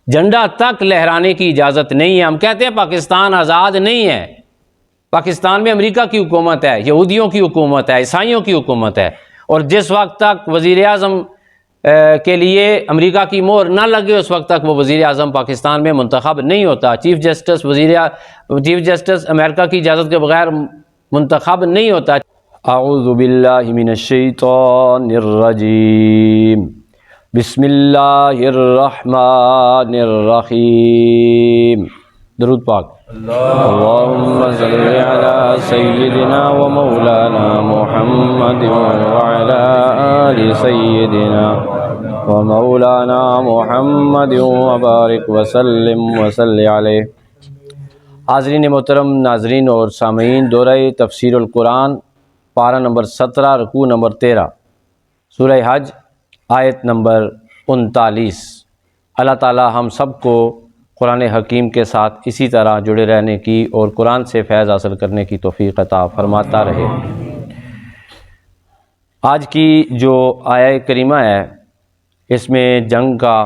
جھنڈا تک لہرانے کی اجازت نہیں ہے۔ ہم کہتے ہیں پاکستان آزاد نہیں ہے، پاکستان میں امریکہ کی حکومت ہے، یہودیوں کی حکومت ہے، عیسائیوں کی حکومت ہے، اور جس وقت تک وزیر اعظم کے لیے امریکہ کی مہر نہ لگے اس وقت تک وہ وزیر اعظم پاکستان میں منتخب نہیں ہوتا۔ چیف جسٹس امریکہ کی اجازت کے بغیر منتخب نہیں ہوتا۔ اعوذ باللہ من الشیطان الرجیم، بسم اللہ الرحمن الرحیم۔ درود پاک۔ اللہم صلی علی سیدنا و مولانا محمد وعلی آل سیدنا و مولانا محمد وبارک وسلم وصلی علیہ۔ حاضرین محترم، ناظرین اور سامعین، دورہ تفسیر القرآن پارہ نمبر 17، رکوع نمبر 13، سورہ حج آیت نمبر 39۔ اللہ تعالی ہم سب کو قرآن حکیم کے ساتھ اسی طرح جڑے رہنے کی اور قرآن سے فیض حاصل کرنے کی توفیق عطا فرماتا رہے۔ آج کی جو آیہ کریمہ ہے اس میں جنگ کا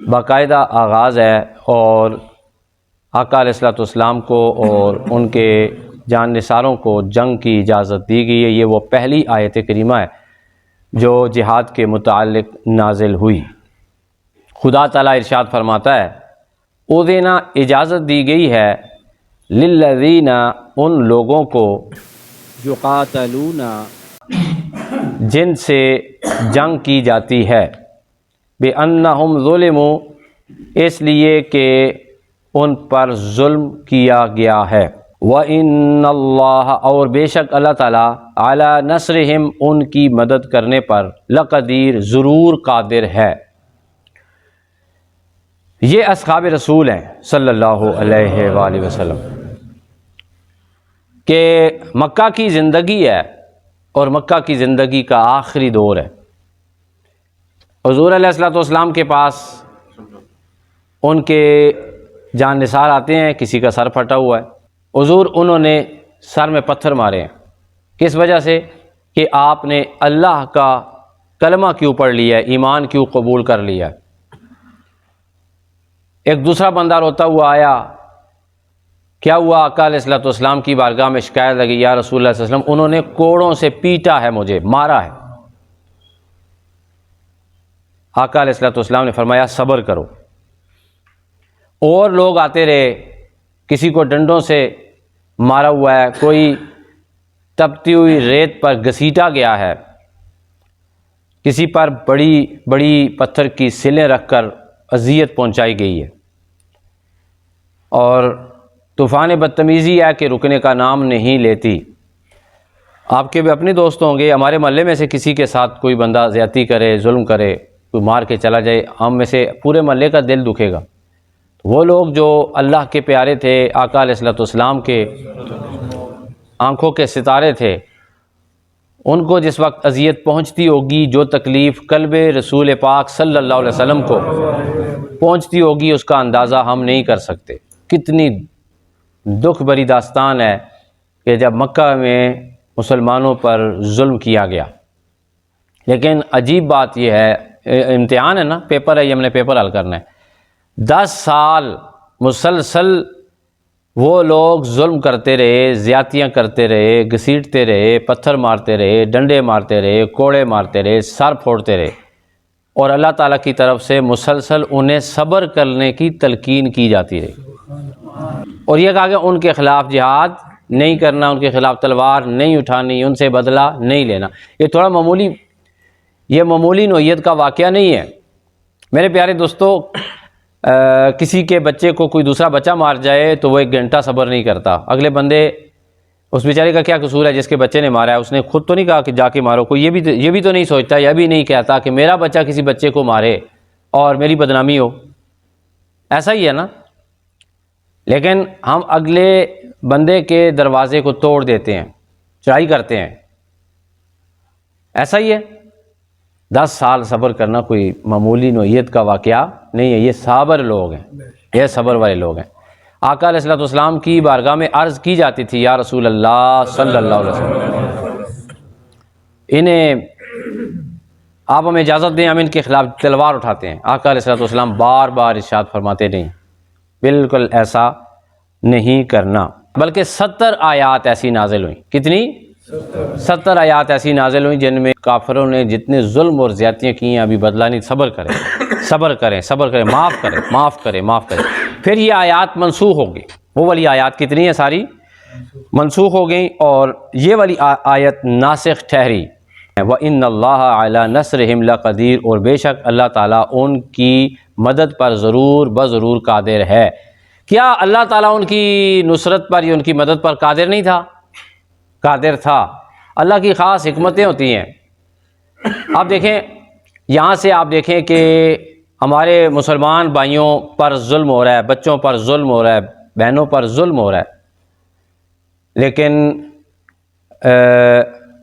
باقاعدہ آغاز ہے، اور آقا علیہ الصلوۃ والسلام کو اور ان کے جان نثاروں کو جنگ کی اجازت دی گئی ہے۔ یہ وہ پہلی آیت کریمہ ہے جو جہاد کے متعلق نازل ہوئی۔ خدا تعالیٰ ارشاد فرماتا ہے، اذن اجازت دی گئی ہے، للذین ان لوگوں کو، یقاتلون جن سے جنگ کی جاتی ہے، بأنہم ظلموا اس لیے کہ ان پر ظلم کیا گیا ہے، وَإِنَّ اللَّهَ اور بے شک اللہ تعالیٰ، عَلَى نَصْرِهِمْ ان کی مدد کرنے پر، لقدیر ضرور قادر ہے۔ یہ اصحاب رسول ہیں صلی اللہ علیہ وآلہ وسلم کہ مکہ کی زندگی ہے، اور مکہ کی زندگی کا آخری دور ہے۔ حضور علیہ الصلوۃ والسلام کے پاس ان کے جان نثار آتے ہیں، کسی کا سر پھٹا ہوا ہے، حضور انہوں نے سر میں پتھر مارے ہیں۔ کس وجہ سے؟ کہ آپ نے اللہ کا کلمہ کیوں پڑھ لیا ہے، ایمان کیوں قبول کر لیا ہے۔ ایک دوسرا بندہ روتا ہوا آیا، کیا ہوا؟ آقا علیہ الصلوۃ والسلام کی بارگاہ میں شکایت لگی، یا رسول اللہ صلی اللہ علیہ وسلم انہوں نے کوڑوں سے پیٹا ہے، مجھے مارا ہے۔ آقا علیہ الصلوۃ والسلام نے فرمایا صبر کرو۔ اور لوگ آتے رہے، کسی کو ڈنڈوں سے مارا ہوا ہے، کوئی تپتی ہوئی ریت پر گھسیٹا گیا ہے، کسی پر بڑی بڑی پتھر کی سلیں رکھ کر اذیت پہنچائی گئی ہے، اور طوفان بدتمیزی ہے کہ رکنے کا نام نہیں لیتی۔ آپ کے بھی اپنے دوست ہوں گے، ہمارے محلے میں سے کسی کے ساتھ کوئی بندہ زیادتی کرے، ظلم کرے، کوئی مار کے چلا جائے، ہم میں سے پورے محلے کا دل دکھے گا۔ وہ لوگ جو اللہ کے پیارے تھے، آقا علیہ الصلوۃ والسلام کے آنکھوں کے ستارے تھے، ان کو جس وقت اذیت پہنچتی ہوگی، جو تکلیف قلب رسول پاک صلی اللہ علیہ وسلم کو پہنچتی ہوگی، اس کا اندازہ ہم نہیں کر سکتے۔ کتنی دکھ بھری داستان ہے کہ جب مکہ میں مسلمانوں پر ظلم کیا گیا۔ لیکن عجیب بات یہ ہے، امتحان ہے نا، پیپر ہے، یہ ہم نے پیپر حل کرنا ہے۔ 10 سال مسلسل وہ لوگ ظلم کرتے رہے، زیادتیاں کرتے رہے، گھسیٹتے رہے، پتھر مارتے رہے، ڈنڈے مارتے رہے، کوڑے مارتے رہے، سر پھوڑتے رہے، اور اللہ تعالیٰ کی طرف سے مسلسل انہیں صبر کرنے کی تلقین کی جاتی رہی، اور یہ کہا کہ ان کے خلاف جہاد نہیں کرنا، ان کے خلاف تلوار نہیں اٹھانی، ان سے بدلہ نہیں لینا۔ یہ معمولی نوعیت کا واقعہ نہیں ہے میرے پیارے دوستو۔ کسی کے بچے کو کوئی دوسرا بچہ مار جائے تو وہ 1 گھنٹہ صبر نہیں کرتا، اگلے بندے، اس بیچارے کا کیا قصور ہے جس کے بچے نے مارا ہے، اس نے خود تو نہیں کہا کہ جا کے مارو، کوئی یہ بھی تو نہیں سوچتا، یہ بھی نہیں کہتا کہ میرا بچہ کسی بچے کو مارے اور میری بدنامی ہو۔ ایسا ہی ہے نا؟ لیکن ہم اگلے بندے کے دروازے کو توڑ دیتے ہیں، چڑھائی کرتے ہیں، ایسا ہی ہے۔ 10 سال صبر کرنا کوئی معمولی نوعیت کا واقعہ نہیں ہے، یہ صابر لوگ ہیں، یہ صبر والے لوگ ہیں۔ آقا علیہ الصلوۃ والسلام کی بارگاہ میں عرض کی جاتی تھی، یا رسول اللہ صلی اللہ علیہ وسلم، انہیں آپ ہمیں اجازت دیں ہم ان کے خلاف تلوار اٹھاتے ہیں۔ آقا علیہ الصلوۃ والسلام بار بار ارشاد فرماتے نہیں، بالکل ایسا نہیں کرنا، بلکہ 70 آیات ایسی نازل ہوئیں۔ کتنی؟ 70 آیات ایسی نازل ہوئیں جن میں کافروں نے جتنے ظلم اور زیادتیاں کی ہیں ابھی بدلہ نہیں، صبر کریں صبر کریں صبر کریں، معاف کریں معاف کریں معاف کریں۔ پھر یہ آیات منسوخ ہو گئی، وہ والی آیات کتنی ہیں؟ ساری منسوخ ہو گئیں، اور یہ والی آیت ناسخ ٹھہری۔ وَإِنَّ اللَّهَ عَلَىٰ نَصْرِهِمْ لَقَدِيرٌ، اور بے شک اللہ تعالیٰ ان کی مدد پر ضرور بضرور قادر ہے۔ کیا اللہ تعالیٰ ان کی نصرت پر یا ان کی مدد پر قادر نہیں تھا؟ قادر تھا۔ اللہ کی خاص حکمتیں ہوتی ہیں۔ آپ دیکھیں، یہاں سے آپ دیکھیں کہ ہمارے مسلمان بھائیوں پر ظلم ہو رہا ہے، بچوں پر ظلم ہو رہا ہے، بہنوں پر ظلم ہو رہا ہے، لیکن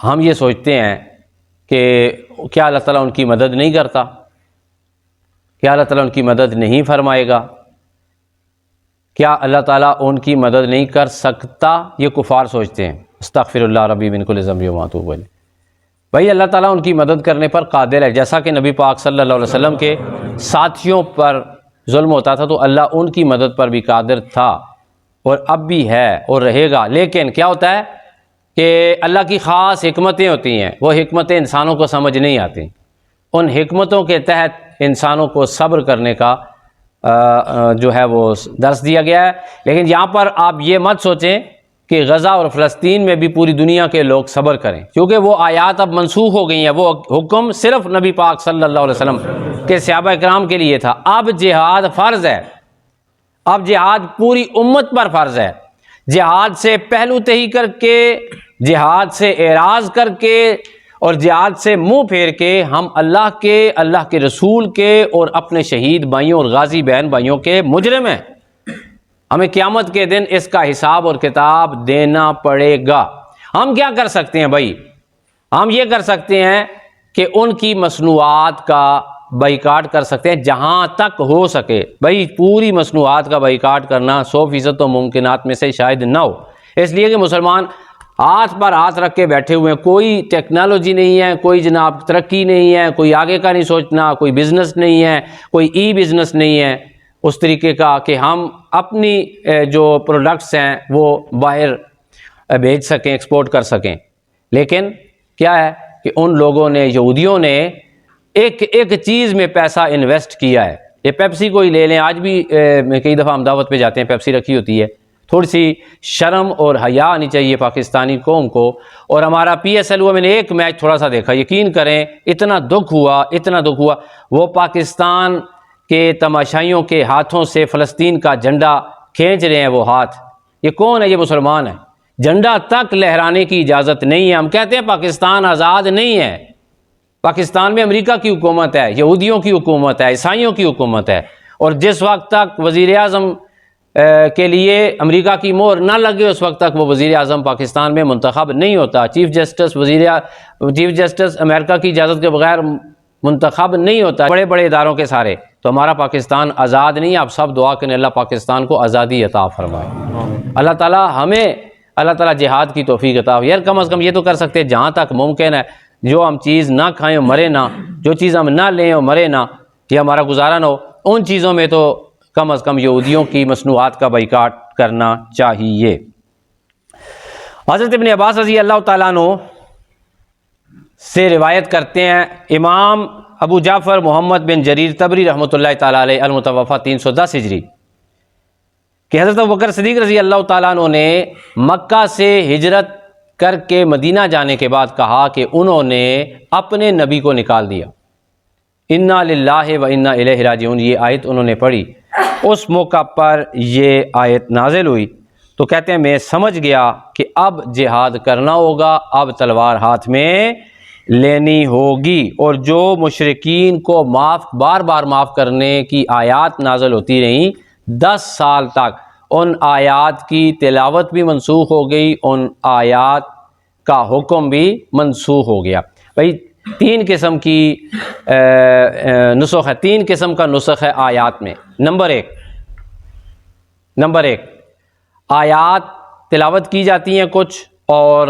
ہم یہ سوچتے ہیں کہ کیا اللہ تعالیٰ ان کی مدد نہیں کرتا؟ کیا اللہ تعالیٰ ان کی مدد نہیں فرمائے گا؟ کیا اللہ تعالیٰ ان کی مدد نہیں کر سکتا؟ یہ کفار سوچتے ہیں۔ استغفر اللہ ربی من کل ذنب و اتوب الیہ۔ بھائی اللہ تعالیٰ ان کی مدد کرنے پر قادر ہے، جیسا کہ نبی پاک صلی اللہ علیہ وسلم کے ساتھیوں پر ظلم ہوتا تھا تو اللہ ان کی مدد پر بھی قادر تھا، اور اب بھی ہے اور رہے گا۔ لیکن کیا ہوتا ہے کہ اللہ کی خاص حکمتیں ہوتی ہیں، وہ حکمتیں انسانوں کو سمجھ نہیں آتی۔ ان حکمتوں کے تحت انسانوں کو صبر کرنے کا جو ہے وہ درس دیا گیا ہے۔ لیکن یہاں پر آپ یہ مت سوچیں کہ غزہ اور فلسطین میں بھی پوری دنیا کے لوگ صبر کریں، کیونکہ وہ آیات اب منسوخ ہو گئی ہیں۔ وہ حکم صرف نبی پاک صلی اللہ علیہ وسلم کے صحابہ اکرام کے لیے تھا۔ اب جہاد فرض ہے، اب جہاد پوری امت پر فرض ہے۔ جہاد سے پہلو تہی کر کے، جہاد سے اعراض کر کے اور جہاد سے منہ پھیر کے ہم اللہ کے رسول کے اور اپنے شہید بھائیوں اور غازی بہن بھائیوں کے مجرم ہیں۔ ہمیں قیامت کے دن اس کا حساب اور کتاب دینا پڑے گا۔ ہم کیا کر سکتے ہیں بھائی؟ ہم یہ کر سکتے ہیں کہ ان کی مصنوعات کا بائیکاٹ کر سکتے ہیں جہاں تک ہو سکے۔ بھائی پوری مصنوعات کا بائیکاٹ کرنا 100% تو ممکنات میں سے شاید نہ ہو، اس لیے کہ مسلمان ہاتھ پر ہاتھ رکھ کے بیٹھے ہوئے ہیں۔ کوئی ٹیکنالوجی نہیں ہے، کوئی جناب ترقی نہیں ہے، کوئی آگے کا نہیں سوچنا، کوئی بزنس نہیں ہے، کوئی ای بزنس نہیں ہے اس طریقے کا کہ ہم اپنی جو پروڈکٹس ہیں وہ باہر بھیج سکیں، ایکسپورٹ کر سکیں۔ لیکن کیا ہے کہ ان لوگوں نے، یہودیوں نے ایک چیز میں پیسہ انویسٹ کیا ہے۔ یہ پیپسی کو ہی لے لیں، آج بھی کئی دفعہ ہم دعوت پہ جاتے ہیں، پیپسی رکھی ہوتی ہے۔ تھوڑی سی شرم اور حیا آنی چاہیے پاکستانی قوم کو۔ اور ہمارا پی ایس ایل ہوا، میں نے ایک میچ تھوڑا سا دیکھا، یقین کریں اتنا دکھ ہوا۔ وہ پاکستان کے تماشائیوں کے ہاتھوں سے فلسطین کا جھنڈا کھینچ رہے ہیں، وہ ہاتھ، یہ کون ہے؟ یہ مسلمان ہے۔ جھنڈا تک لہرانے کی اجازت نہیں ہے۔ ہم کہتے ہیں پاکستان آزاد نہیں ہے، پاکستان میں امریکہ کی حکومت ہے، یہودیوں کی حکومت ہے، عیسائیوں کی حکومت ہے، اور جس وقت تک وزیر اعظم کے لیے امریکہ کی مہر نہ لگے اس وقت تک وہ وزیر اعظم پاکستان میں منتخب نہیں ہوتا۔ چیف جسٹس امریکہ کی اجازت کے بغیر منتخب نہیں ہوتا، بڑے بڑے اداروں کے سارے۔ تو ہمارا پاکستان آزاد نہیں ہے۔ آپ سب دعا کریں اللہ پاکستان کو آزادی عطا فرمائے۔ اللہ تعالیٰ ہمیں، اللہ تعالیٰ جہاد کی توفیق عطا ہو۔ یار کم از کم یہ تو کر سکتے ہیں جہاں تک ممکن ہے، جو ہم چیز نہ کھائیں اور مرے نہ، جو چیز ہم نہ لیں اور مرے نہ، یہ ہمارا گزارا نہ ہو، ان چیزوں میں تو کم از کم یہودیوں کی مصنوعات کا بائیکاٹ کرنا چاہیے۔ حضرت ابن عباس رضی اللہ تعالیٰ عنہ سے روایت کرتے ہیں امام ابو جعفر محمد بن جریر طبری رحمۃ اللہ تعالیٰ علیہ، المتوفی 310 ہجری، کہ حضرت ابوبکر صدیق رضی اللہ تعالیٰ عنہ نے مکہ سے ہجرت کر کے مدینہ جانے کے بعد کہا کہ انہوں نے اپنے نبی کو نکال دیا۔ انا للہ و انا الیہ راجعون، یہ آیت انہوں نے پڑھی۔ اس موقع پر یہ آیت نازل ہوئی تو کہتے ہیں میں سمجھ گیا کہ اب جہاد کرنا ہوگا، اب تلوار ہاتھ میں لینی ہوگی۔ اور جو مشرکین کو بار بار معاف کرنے کی آیات نازل ہوتی رہیں 10 سال تک، ان آیات کی تلاوت بھی منسوخ ہو گئی، ان آیات کا حکم بھی منسوخ ہو گیا۔ بھائی 3 قسم کی نسخ ہے، 3 قسم کا نسخ ہے آیات میں۔ نمبر ایک آیات تلاوت کی جاتی ہیں کچھ اور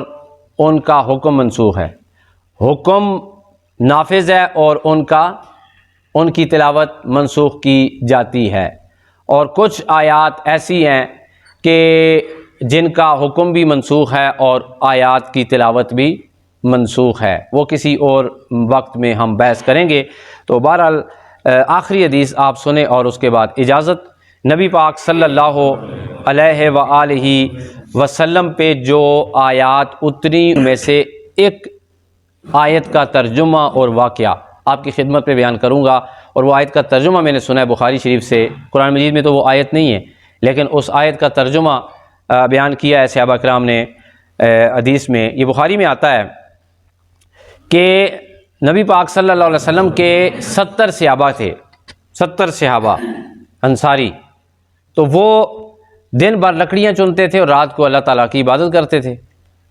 ان کا حکم منسوخ ہے۔ حکم نافذ ہے اور ان کی تلاوت منسوخ کی جاتی ہے، اور کچھ آیات ایسی ہیں کہ جن کا حکم بھی منسوخ ہے اور آیات کی تلاوت بھی منسوخ ہے، وہ کسی اور وقت میں ہم بحث کریں گے۔ تو بہرحال آخری حدیث آپ سنیں اور اس کے بعد اجازت۔ نبی پاک صلی اللہ علیہ وآلہ وسلم پہ جو آیات اتری ان میں سے ایک آیت کا ترجمہ اور واقعہ آپ کی خدمت پہ بیان کروں گا، اور وہ آیت کا ترجمہ میں نے سنا ہے بخاری شریف سے۔ قرآن مجید میں تو وہ آیت نہیں ہے، لیکن اس آیت کا ترجمہ بیان کیا ہے صحابہ کرام نے حدیث میں۔ یہ بخاری میں آتا ہے کہ نبی پاک صلی اللہ علیہ وسلم کے 70 صحابہ تھے، 70 صحابہ انصاری، تو وہ دن بھر لکڑیاں چنتے تھے اور رات کو اللہ تعالیٰ کی عبادت کرتے تھے۔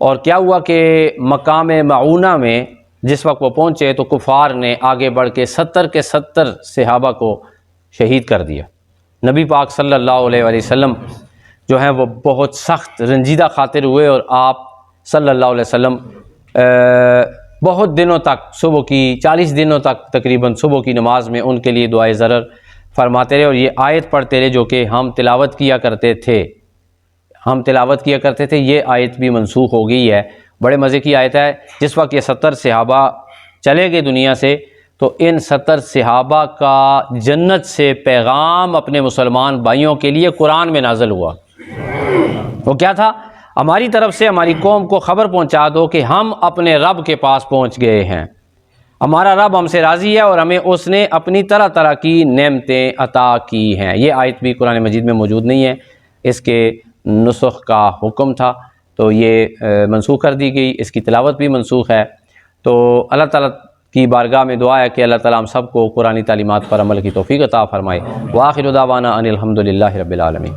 اور کیا ہوا کہ مقام معونہ میں جس وقت وہ پہنچے تو کفار نے آگے بڑھ کے 70 کے 70 صحابہ کو شہید کر دیا۔ نبی پاک صلی اللہ علیہ وآلہ وسلم جو ہیں وہ بہت سخت رنجیدہ خاطر ہوئے، اور آپ صلی اللہ علیہ وسلم بہت دنوں تک صبح کی 40 دنوں تک تقریباً صبح کی نماز میں ان کے لیے دعائے ضرر فرماتے رہے، اور یہ آیت پڑھتے رہے جو کہ ہم تلاوت کیا کرتے تھے۔ یہ آیت بھی منسوخ ہو گئی ہے۔ بڑے مزے کی آیت ہے۔ جس وقت یہ 70 صحابہ چلے گئے دنیا سے تو ان 70 صحابہ کا جنت سے پیغام اپنے مسلمان بھائیوں کے لیے قرآن میں نازل ہوا۔ وہ کیا تھا؟ ہماری طرف سے ہماری قوم کو خبر پہنچا دو کہ ہم اپنے رب کے پاس پہنچ گئے ہیں، ہمارا رب ہم سے راضی ہے اور ہمیں اس نے اپنی طرح طرح کی نعمتیں عطا کی ہیں۔ یہ آیت بھی قرآن مجید میں موجود نہیں ہے، اس کے نسخ کا حکم تھا تو یہ منسوخ کر دی گئی، اس کی تلاوت بھی منسوخ ہے۔ تو اللہ تعالیٰ کی بارگاہ میں دعا ہے کہ اللہ تعالیٰ ہم سب کو قرآنی تعلیمات پر عمل کی توفیق عطا فرمائے۔ وآخر دعوانا ان الحمد للہ رب العالمین۔